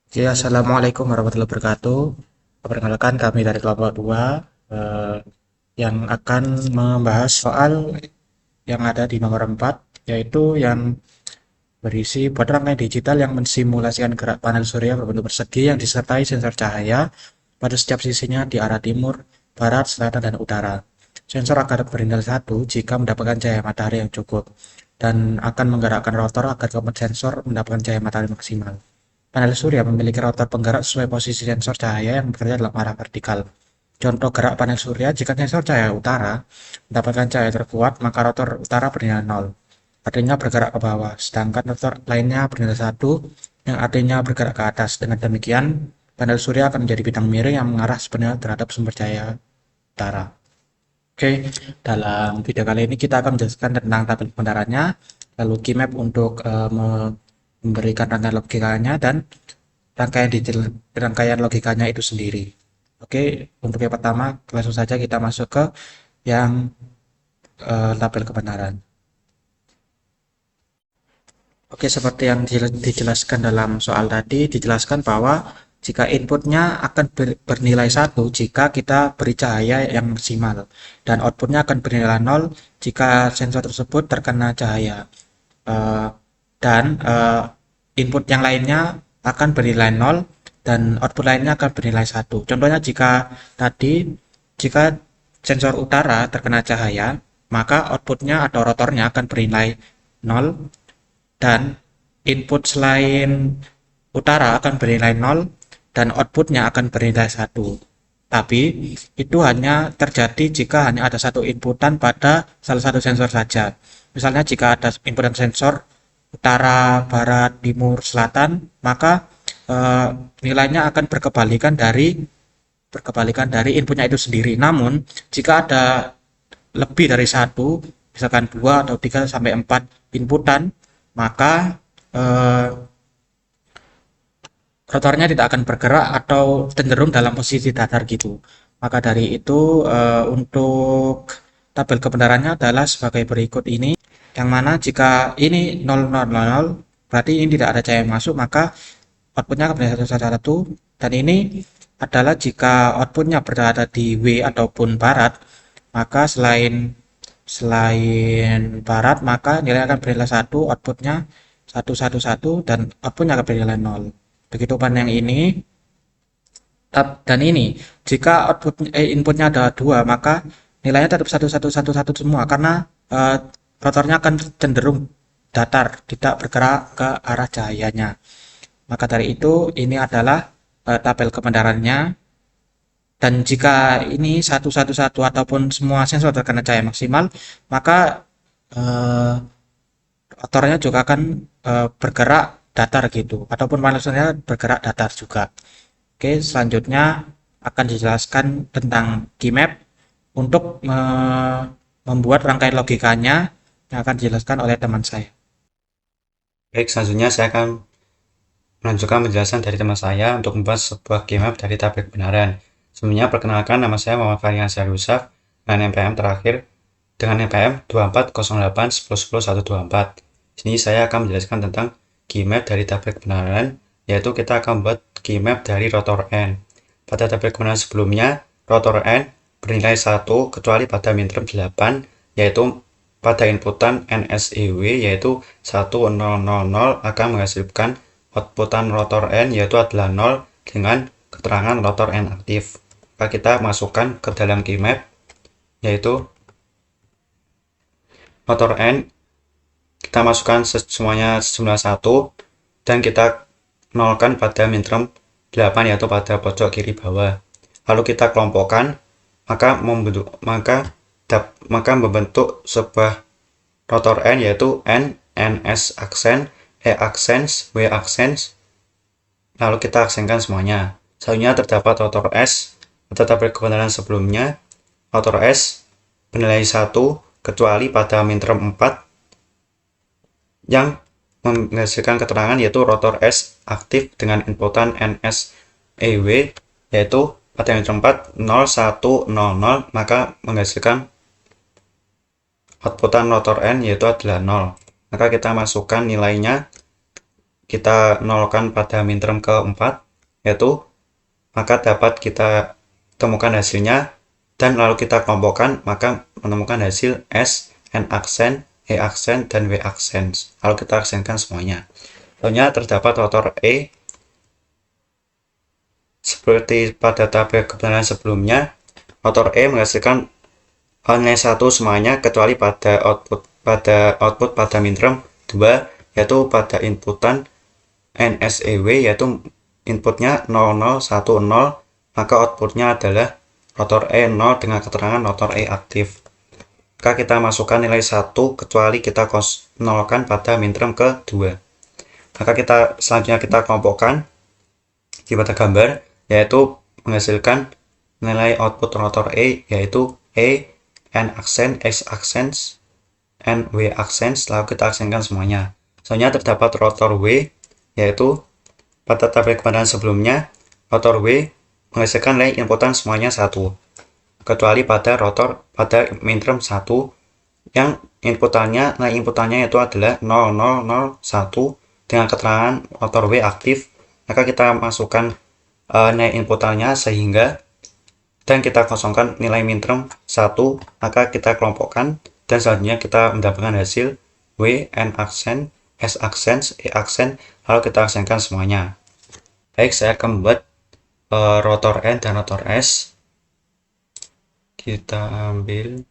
Oke, Assalamualaikum warahmatullahi wabarakatuh. Perkenalkan kami dari kelompok 2 eh, yang akan membahas soal yang ada di nomor 4, yaitu yang berisi buat rangkaian digital yang mensimulasikan gerak panel surya berbentuk persegi yang disertai sensor cahaya pada setiap sisinya di arah timur, barat, selatan, dan utara. Sensor akan berindal satu jika mendapatkan cahaya matahari yang cukup dan akan menggerakkan rotor agar keempat sensor mendapatkan cahaya matahari maksimal. Panel surya memiliki rotor penggerak sesuai posisi sensor cahaya yang bekerja dalam arah vertikal. Contoh gerak panel surya, jika sensor cahaya utara mendapatkan cahaya terkuat, maka rotor utara bernilai 0, artinya bergerak ke bawah, sedangkan rotor lainnya bernilai 1, yang artinya bergerak ke atas. Dengan demikian, panel surya akan menjadi bidang miring yang mengarah sebenarnya terhadap sumber cahaya utara. Oke, dalam video kali ini kita akan menjelaskan tentang tabel pembenarannya, lalu key-map untuk memberikan rangkaian logikanya dan rangkaian logikanya itu sendiri. Oke, untuk yang pertama langsung saja kita masuk ke yang tabel kebenaran. Oke, seperti yang dijelaskan dalam soal tadi, dijelaskan bahwa jika inputnya akan bernilai 1 jika kita beri cahaya yang maksimal, dan outputnya akan bernilai 0 jika sensor tersebut terkena cahaya. Eh, dan input yang lainnya akan bernilai 0 dan output lainnya akan bernilai 1. Contohnya jika sensor utara terkena cahaya, maka outputnya atau rotornya akan bernilai 0 dan input selain utara akan bernilai 0 dan outputnya akan bernilai 1. Tapi itu hanya terjadi jika hanya ada satu inputan pada salah satu sensor saja. Misalnya jika ada inputan sensor utara, barat, timur, selatan, maka eh, nilainya akan berkebalikan dari inputnya itu sendiri. Namun jika ada lebih dari satu, misalkan 2 atau 3 sampai 4 inputan, maka eh, rotornya tidak akan bergerak atau cenderung dalam posisi datar gitu. Maka dari itu untuk tabel kebenarannya adalah sebagai berikut ini, yang mana jika ini 0000 berarti ini tidak ada cahaya yang masuk, maka outputnya akan menjadi 111, dan ini adalah jika outputnya berada di W ataupun barat, maka selain selain barat maka nilai akan bernilai 1, outputnya 111, dan outputnya akan bernilai 0. Begitu pun yang ini dan ini, jika inputnya ada 2, maka nilainya tetap 1111 semua karena eh, rotornya akan cenderung datar, tidak bergerak ke arah cahayanya. Maka dari itu ini adalah tabel kebenarannya, dan jika ini 111 ataupun semua sensor terkena cahaya maksimal, maka eh, rotornya juga akan bergerak datar gitu, ataupun panelnya bergerak datar juga. Oke, selanjutnya akan dijelaskan tentang keymap untuk membuat rangkaian logikanya yang akan dijelaskan oleh teman saya. Baik, selanjutnya saya akan melanjutkan penjelasan dari teman saya untuk membahas sebuah game map dari tabel kebenaran. Sebelumnya, perkenalkan nama saya Muhammad Farihan Syarusaf dengan NPM terakhir dengan NPM 2408101124. Di sini saya akan menjelaskan tentang game map dari tabel kebenaran, yaitu kita akan membuat game map dari rotor N. Pada tabel kebenaran sebelumnya, rotor N bernilai 1 kecuali pada minterm 8, yaitu pada inputan NSEW yaitu 1000 akan menghasilkan outputan rotor N yaitu adalah 0 dengan keterangan rotor N aktif. Maka kita masukkan ke dalam keymap yaitu rotor N, kita masukkan semuanya sejumlah 1 dan kita nolkan pada minterm 8 yaitu pada pojok kiri bawah. Lalu kita kelompokkan, maka membentuk sebuah rotor N yaitu N, NS aksen, E aksens, W aksens. Lalu kita aksenkan semuanya. Selanjutnya terdapat rotor S. Pada tabel kebenaran sebelumnya, rotor S bernilai 1 kecuali pada minterm 4 yang menghasilkan keterangan yaitu rotor S aktif dengan inputan NSEW yaitu pada minterm 4 0100, maka menghasilkan outputan rotor N yaitu adalah 0. Maka kita masukkan nilainya kita nolkan pada minterm keempat, yaitu maka dapat kita temukan hasilnya, dan lalu kita kelompokkan, maka menemukan hasil S, N aksen, E aksen, dan W aksen. Lalu kita aksenkan semuanya. Contohnya terdapat rotor E, seperti pada tabel kebenaran sebelumnya, rotor E menghasilkan nilai 1 semuanya kecuali pada output pada minterm 2, yaitu pada inputan NSEW, yaitu inputnya 0010, maka outputnya adalah rotor E 0 dengan keterangan rotor E aktif. Maka kita masukkan nilai 1 kecuali kita nolkan pada minterm ke-2. Maka selanjutnya kita kelompokkan di pada gambar, yaitu menghasilkan nilai output rotor E, yaitu E, N aksen, X aksen, N, W aksen. Lalu kita aksenkan semuanya. Soalnya terdapat rotor W, yaitu pada tabel kebenaran sebelumnya, rotor W menghasilkan nilai inputan semuanya 1, kecuali pada minterm 1 yang nilai inputannya itu adalah 0001 dengan keterangan rotor W aktif. Maka kita masukkan nilai inputannya dan kita kosongkan nilai minterm 1, maka kita kelompokkan, dan selanjutnya kita mendapatkan hasil W, N aksen, S aksen, E aksen, lalu kita aksenkan semuanya. Baik, saya akan membuat rotor N dan rotor S. Kita ambil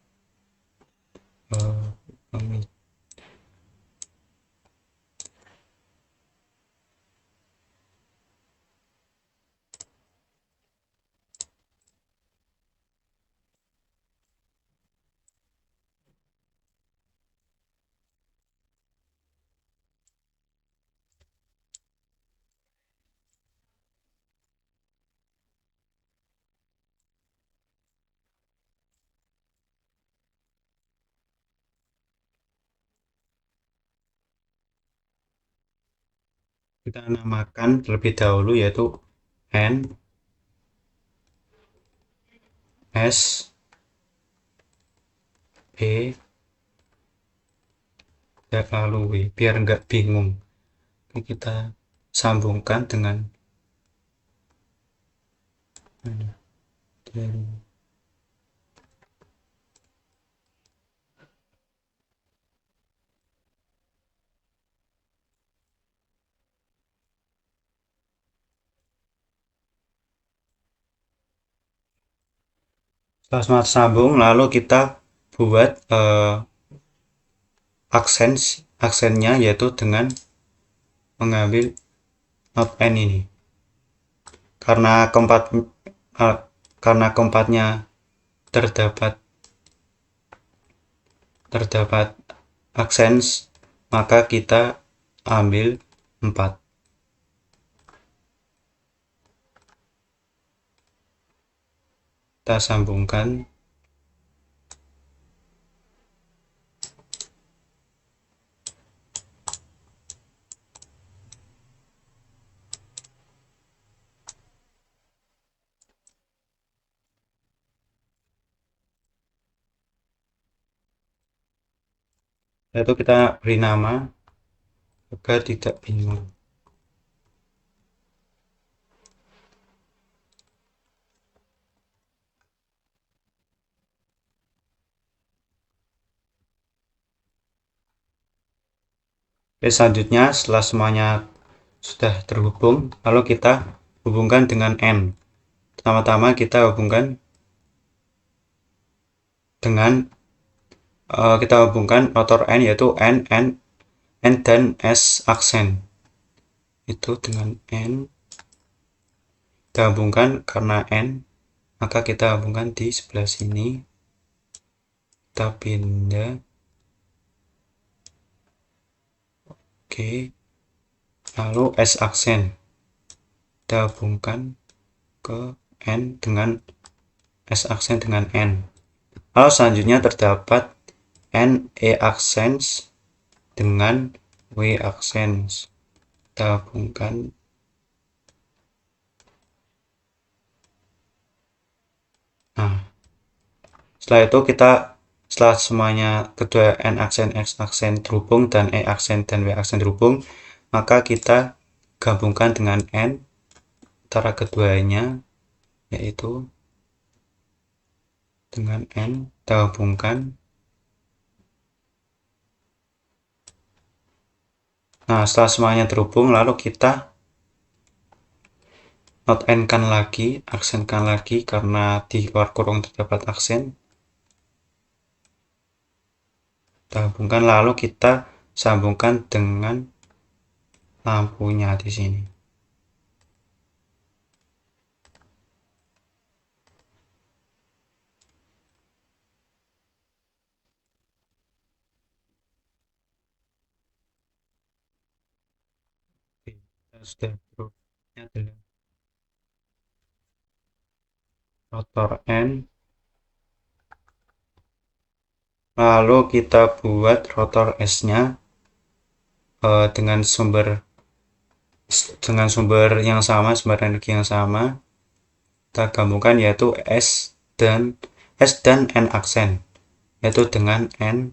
kita namakan terlebih dahulu, yaitu N, S, E, dan lalu W, biar nggak bingung. Ini kita sambungkan dengan setelah sambung, lalu kita buat aksennya, yaitu dengan mengambil not N ini. Karena keempatnya terdapat aksens, maka kita ambil 4. Kita sambungkan. Lalu kita beri nama agar tidak bingung. Oke, selanjutnya setelah semuanya sudah terhubung, lalu kita hubungkan dengan N. Pertama-tama kita hubungkan rotor N, yaitu N dan S aksen. Itu dengan N. Kita hubungkan karena N, maka kita hubungkan di sebelah sini. Kita pindah. Oke. Lalu S aksen. Kita hubungkan ke N dengan S aksen dengan N. Lalu selanjutnya terdapat N E aksen dengan W aksen. Kita hubungkan. Nah, setelah itu setelah semuanya kedua N aksen, X aksen terhubung dan E aksen dan W aksen terhubung, maka kita gabungkan dengan N antara keduanya, yaitu dengan N kita gabungkan. Nah, setelah semuanya terhubung, lalu kita not N-kan lagi, aksenkan lagi karena di luar kurung terdapat aksen. Kita hubungkan, lalu kita sambungkan dengan lampunya di sini. Oke, kita sudah ini adalah rotor N. Lalu kita buat rotor S-nya dengan sumber yang sama, sumber energi yang sama. Kita gabungkan yaitu S dan N aksen, yaitu dengan N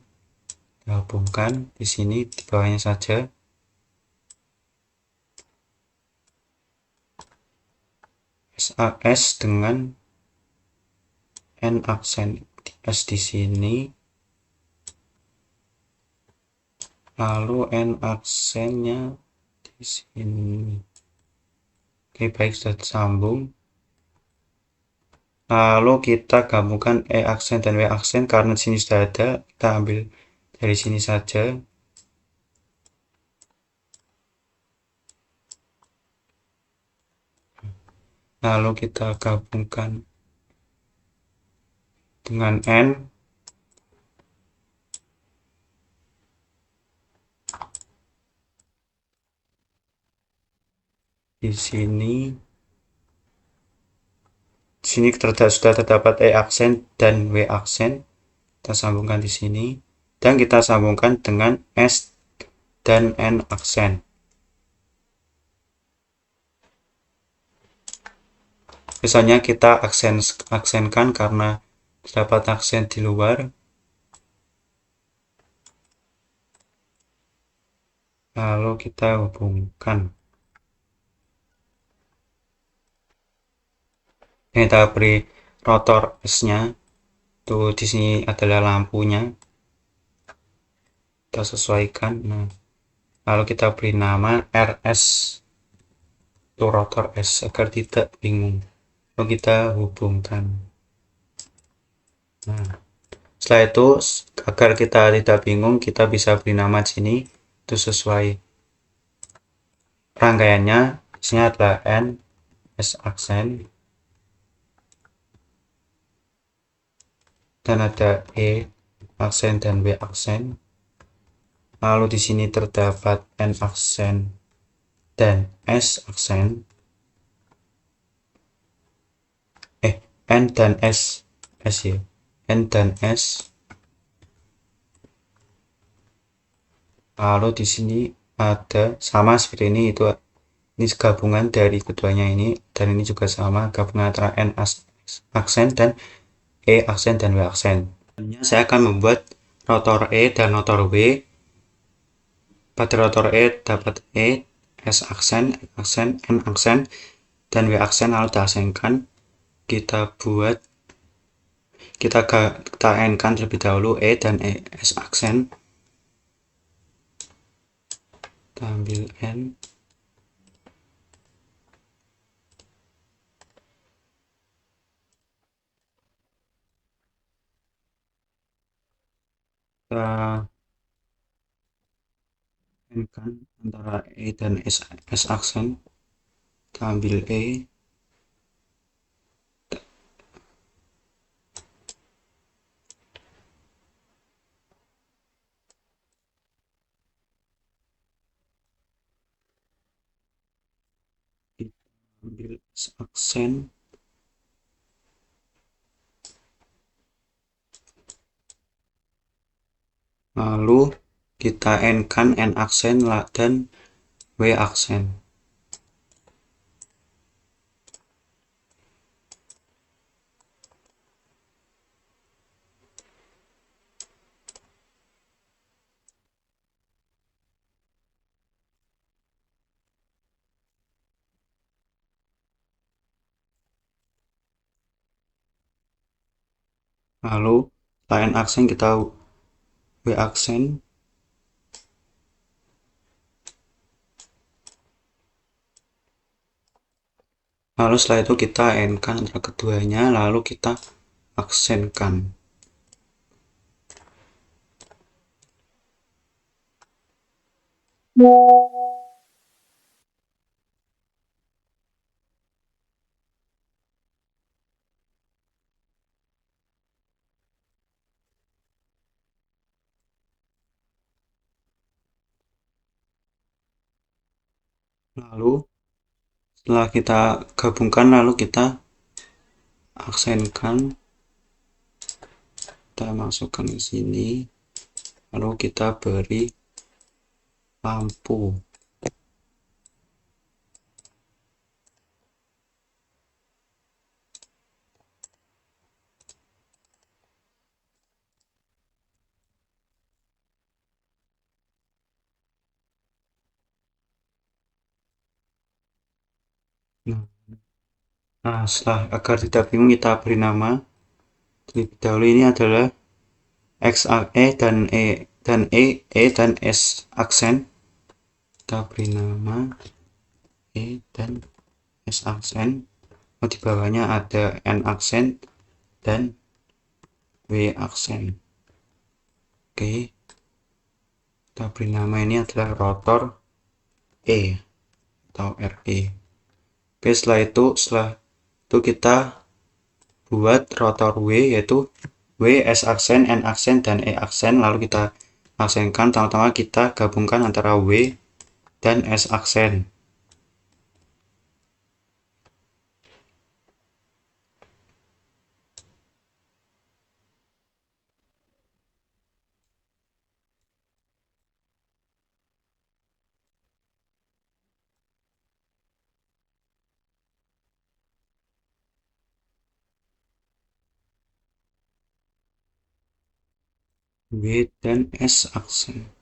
gabungkan di sini di bawahnya saja. S dengan N aksen, S di sini, lalu N aksennya di sini. Oke, baik, sudah tersambung. Lalu kita gabungkan E aksen dan W aksen karena di sini sudah ada, kita ambil dari sini saja. Lalu kita gabungkan dengan N. Di sini sudah terdapat E aksen dan W aksen. Kita sambungkan di sini dan kita sambungkan dengan S dan N aksen. Misalnya kita aksenkan karena terdapat aksen di luar. Lalu kita hubungkan. Ini kita beri rotor S-nya. Tuh di sini adalah lampunya. Kita sesuaikan. Nah, lalu kita beri nama RS. Itu rotor S agar tidak bingung. Lalu kita hubungkan. Nah, setelah itu agar kita tidak bingung, kita bisa beri nama di sini. Itu sesuai rangkaiannya. Isinya adalah N, S aksen, dan ada E aksen dan W aksen. Lalu di sini terdapat N aksen dan S aksen. N dan S ya. N dan S. Lalu di sini ada sama seperti ini gabungan dari keduanya ini, dan ini juga sama gabungan antara N aksen dan E aksen dan W aksen. Saya akan membuat rotor E dan rotor W. Pada rotor E dapat E, S aksen, N aksen, dan W aksen, lalu diaksenkan. Kita N-kan terlebih dahulu E dan S aksen. Kita ambil N. Kita N-kan antara E dan S aksen. Kita ambil E. Kita ambil S aksen. Lalu kita N-kan N aksen dan W aksen. Lalu setelah N aksen kita W aksen. Lalu setelah itu kita N-kan antara keduanya, lalu kita aksenkan. Lalu setelah kita gabungkan, lalu kita aksenkan, kita masukkan ke sini, lalu kita beri lampu. Nah, setelah agar tidak bingung kita beri nama. Terlebih dahulu ini adalah E dan S aksen. Kita beri nama E dan S aksen. Di bawahnya ada N aksen dan W aksen. Oke, kita beri nama ini adalah rotor E atau RE. Oke, setelah itu kita buat rotor W, yaitu W, S aksen, N aksen, dan E aksen. Lalu kita aksenkan, pertama-tama kita gabungkan antara W dan S aksen. W dan S aksen.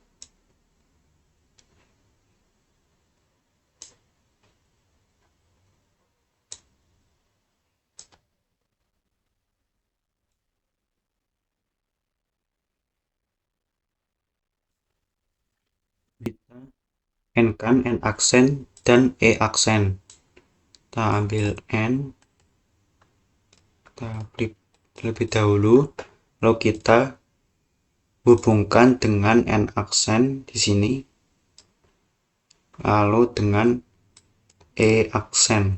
Kita N kan, N aksen dan E aksen. Kita ambil N, kita klik terlebih dahulu, lalu kita hubungkan dengan N aksen di sini, lalu dengan E aksen.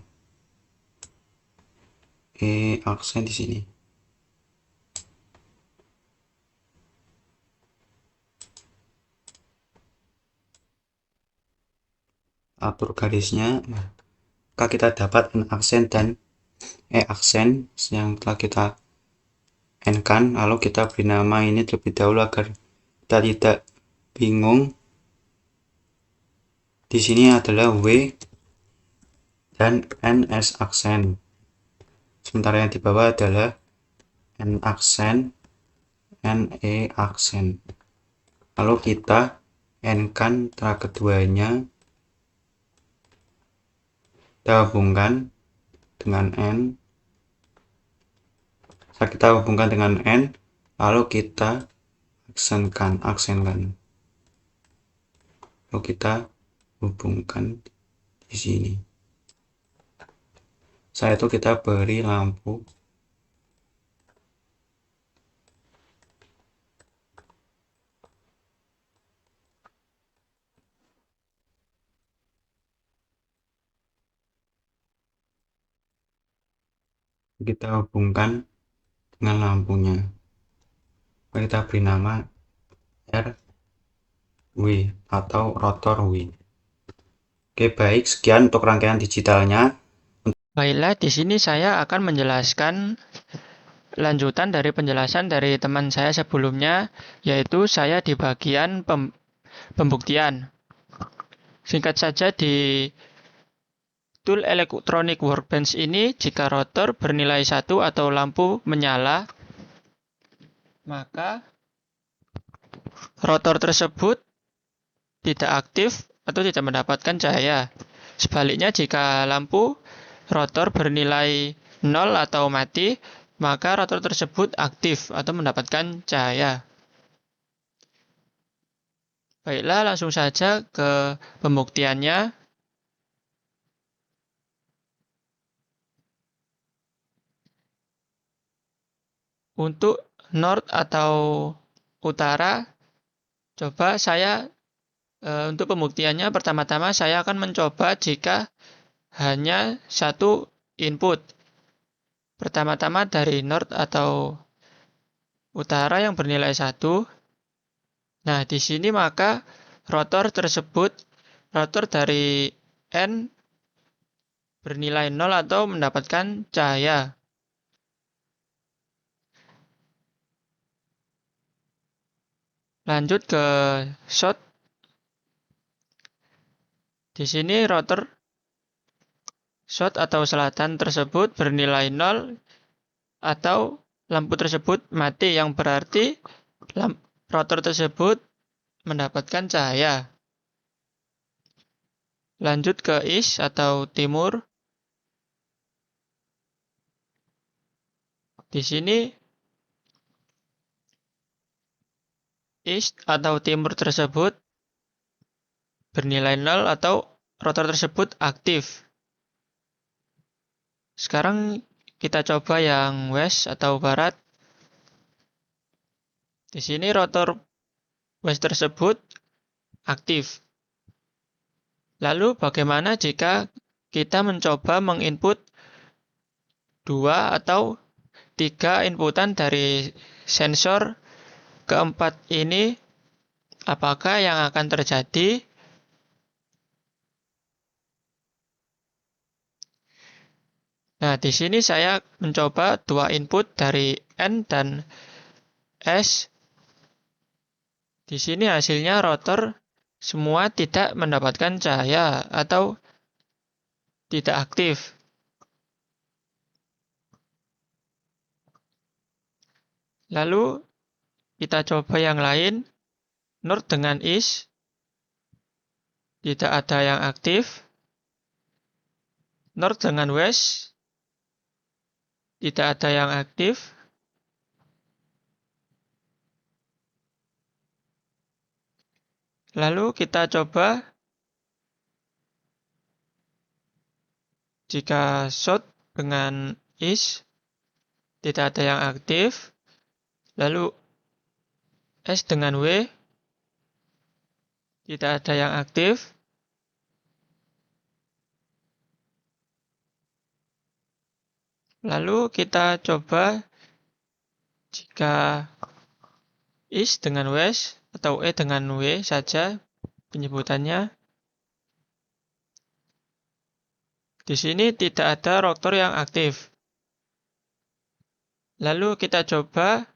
E aksen di sini. Atur garisnya, maka kita dapat N aksen dan E aksen yang telah kita N-kan. Lalu kita beri nama ini terlebih dahulu agar kita tidak bingung. Di sini adalah W dan NS aksen. Sementara yang di bawah adalah N aksen, NE aksen. Lalu kita N-kan antara keduanya, kita hubungkan dengan N. Setelah kita hubungkan dengan N, lalu kita aksenkan. Lalu kita hubungkan di sini. Setelah itu kita beri lampu. Kita hubungkan dengan lampunya. Kita beri nama RW atau rotor W. Oke, baik, sekian untuk rangkaian digitalnya. Baiklah, di sini saya akan menjelaskan lanjutan dari penjelasan dari teman saya sebelumnya, yaitu saya di bagian pembuktian. Singkat saja, di tool electronic workbench ini, jika rotor bernilai 1 atau lampu menyala, maka rotor tersebut tidak aktif atau tidak mendapatkan cahaya. Sebaliknya, jika lampu rotor bernilai 0 atau mati, maka rotor tersebut aktif atau mendapatkan cahaya. Baiklah, langsung saja ke pembuktiannya. Untuk north atau utara, coba saya untuk pembuktiannya pertama-tama saya akan mencoba jika hanya satu input. Pertama-tama dari north atau utara yang bernilai 1. Nah, di sini maka rotor dari N bernilai 0 atau mendapatkan cahaya. Lanjut ke short. Di sini rotor short atau selatan tersebut bernilai 0 atau lampu tersebut mati, yang berarti rotor tersebut mendapatkan cahaya. Lanjut ke east atau timur. Di sini east atau timur tersebut bernilai 0 atau rotor tersebut aktif. Sekarang kita coba yang west atau barat. Di sini rotor west tersebut aktif. Lalu bagaimana jika kita mencoba menginput 2 atau 3 inputan dari sensor keempat ini? Apakah yang akan terjadi? Nah, di sini saya mencoba 2 input dari N dan S. Di sini hasilnya rotor semua tidak mendapatkan cahaya atau tidak aktif. Lalu kita coba yang lain. North dengan east tidak ada yang aktif. North dengan west tidak ada yang aktif. Lalu kita coba jika short dengan east tidak ada yang aktif. Lalu S dengan W tidak ada yang aktif. Lalu kita coba jika east dengan west atau E dengan W saja penyebutannya. Di sini tidak ada rotor yang aktif. Lalu kita coba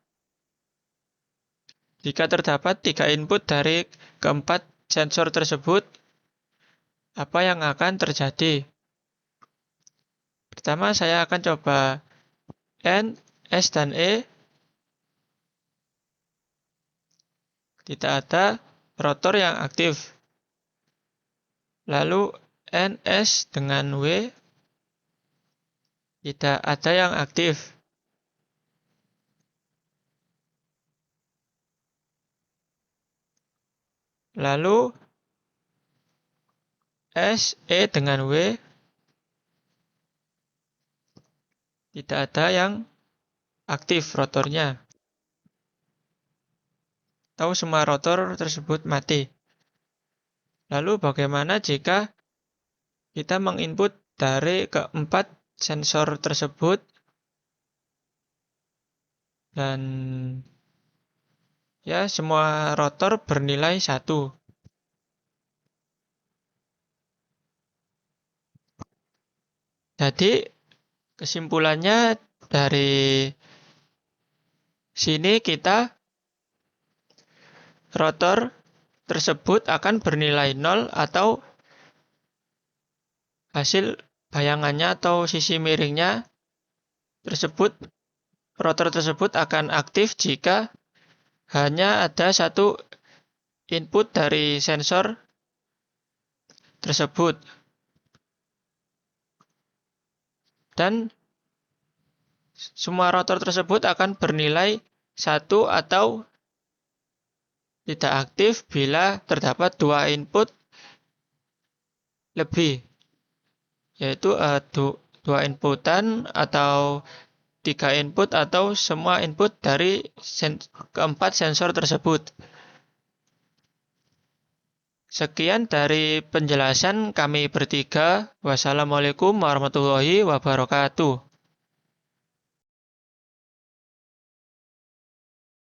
jika terdapat 3 input dari keempat sensor tersebut, apa yang akan terjadi? Pertama, saya akan coba N, S, dan E. Tidak ada rotor yang aktif. Lalu N, S dengan W tidak ada yang aktif. Lalu S, E dengan W tidak ada yang aktif rotornya. Atau semua rotor tersebut mati. Lalu bagaimana jika kita menginput dari keempat sensor tersebut dan ya semua rotor bernilai 1. Jadi kesimpulannya dari sini kita rotor tersebut akan bernilai 0 atau hasil bayangannya atau sisi miringnya tersebut, rotor tersebut akan aktif jika hanya ada satu input dari sensor tersebut. Dan Semua rotor tersebut akan bernilai 1 atau tidak aktif bila terdapat 2 input lebih, yaitu 2 inputan atau 3 input atau semua input dari keempat sensor tersebut. Sekian dari penjelasan kami bertiga. Wassalamualaikum warahmatullahi wabarakatuh.